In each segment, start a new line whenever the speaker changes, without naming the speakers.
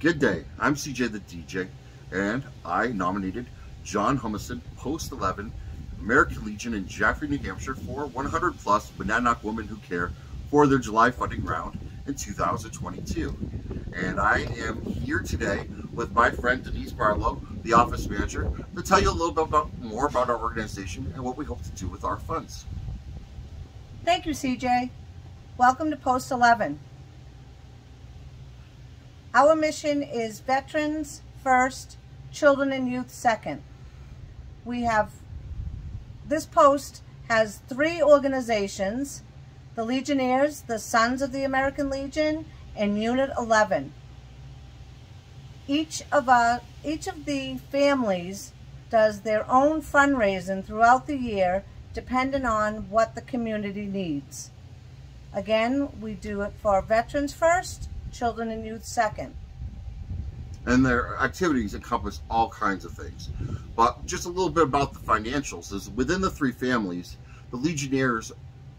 Good day, I'm CJ the DJ, and I nominated John Humiston, Post 11, American Legion in Jaffrey, New Hampshire for 100 plus Monadnock Women Who Care for their July funding round in 2022. And I am here today with my friend Denise Barlow, the office manager, to tell you a little bit more about our organization and what we hope to do with our funds.
Thank you, CJ. Welcome to Post 11. Our mission is veterans first, children and youth second. This post has 3 organizations: the Legionnaires, the Sons of the American Legion, and Unit 11. Each of the families does their own fundraising throughout the year, depending on what the community needs. Again, we do it for veterans first, children and youth second.
And their activities encompass all kinds of things. But just a little bit about the financials is within the 3 families, the Legionnaires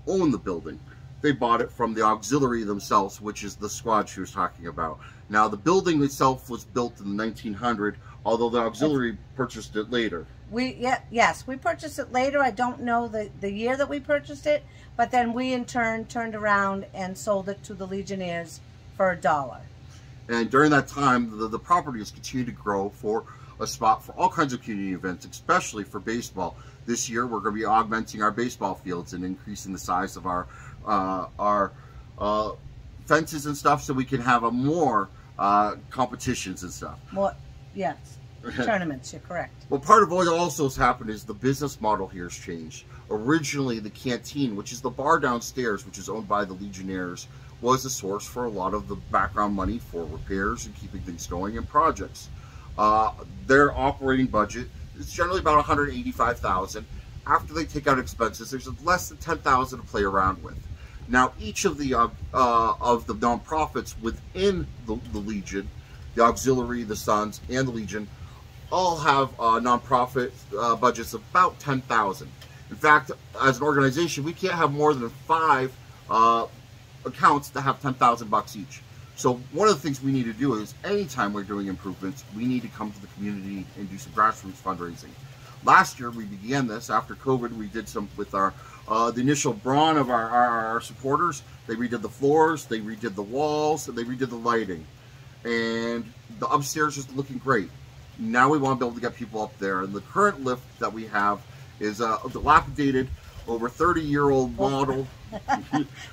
own the building. They bought it from the auxiliary themselves, which is the squad she was talking about. Now, the building itself was built in 1900, although the auxiliary purchased it later.
Yes, we purchased it later. I don't know the year that we purchased it, but then we in turn turned around and sold it to the Legionnaires for $1.
And during that time, the property has continued to grow for a spot for all kinds of community events, especially for baseball. This year, we're going to be augmenting our baseball fields and increasing the size of our fences and stuff, so we can have more competitions and stuff.
More, yes. Tournaments, you're correct.
Well, part of what also has happened is the business model here has changed. Originally, the canteen, which is the bar downstairs, which is owned by the Legionnaires, was a source for a lot of the background money for repairs and keeping things going and projects. Their operating budget is generally about $185,000. After they take out expenses, there's less than $10,000 to play around with. Now, each of the nonprofits within the Legion, the Auxiliary, the Sons, and the Legion, all have nonprofit budgets of about $10,000. In fact, as an organization, we can't have more than 5 accounts that have $10,000 each. So one of the things we need to do is, anytime we're doing improvements, we need to come to the community and do some grassroots fundraising. Last year, we began this. After COVID, we did some with our the initial brawn of our supporters. They redid the floors, they redid the walls, and they redid the lighting. And the upstairs is looking great. Now we want to be able to get people up there. And the current lift that we have is a dilapidated, over 30-year-old model.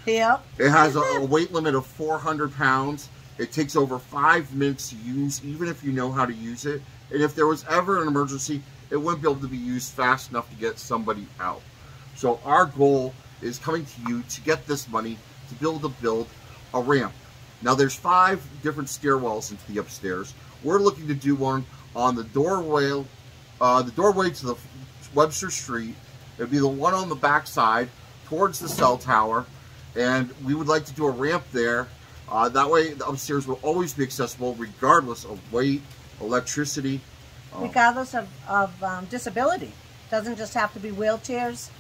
Yep.
It has a weight limit of 400 pounds. It takes over 5 minutes to use, even if you know how to use it. And if there was ever an emergency, it wouldn't be able to be used fast enough to get somebody out. So our goal is coming to you to get this money to build a ramp. Now there's 5 different stairwells into the upstairs. We're looking to do one on the doorway to the Webster Street. It'd be the one on the back side towards the cell tower, and we would like to do a ramp there. That way the upstairs will always be accessible regardless of weight, electricity.
Regardless of disability. Doesn't just have to be wheelchairs.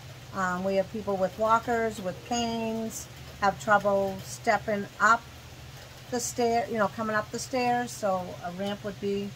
We have people with walkers, with canes, have trouble stepping up the stair, coming up the stairs, so a ramp would be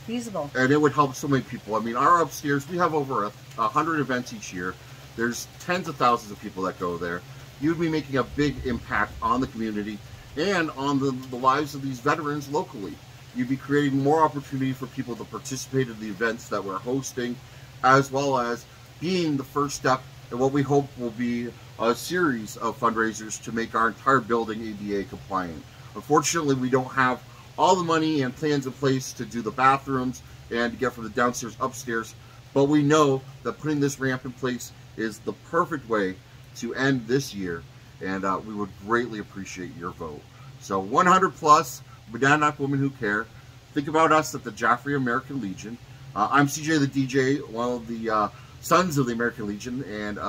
feasible. And
it would help so many people. I mean, our upstairs, we have over 100 events each year. There's tens of thousands of people that go there. You'd be making a big impact on the community and on the lives of these veterans locally. You'd be creating more opportunity for people to participate in the events that we're hosting, as well as being the first step in what we hope will be a series of fundraisers to make our entire building ADA compliant. Unfortunately, we don't have all the money and plans in place to do the bathrooms and to get from the downstairs upstairs, but we know that putting this ramp in place is the perfect way to end this year, and we would greatly appreciate your vote. So 100 plus Monadnock Women Who Care. Think about us at the Jaffrey American Legion. I'm CJ the DJ, one of the Sons of the American Legion, and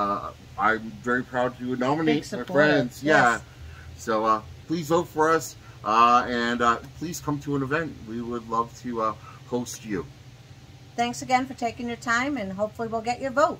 I'm very proud to nominate my friends.
Yes.
Yeah. So please vote for us, and please come to an event. We would love to host you.
Thanks again for taking your time, and hopefully we'll get your vote.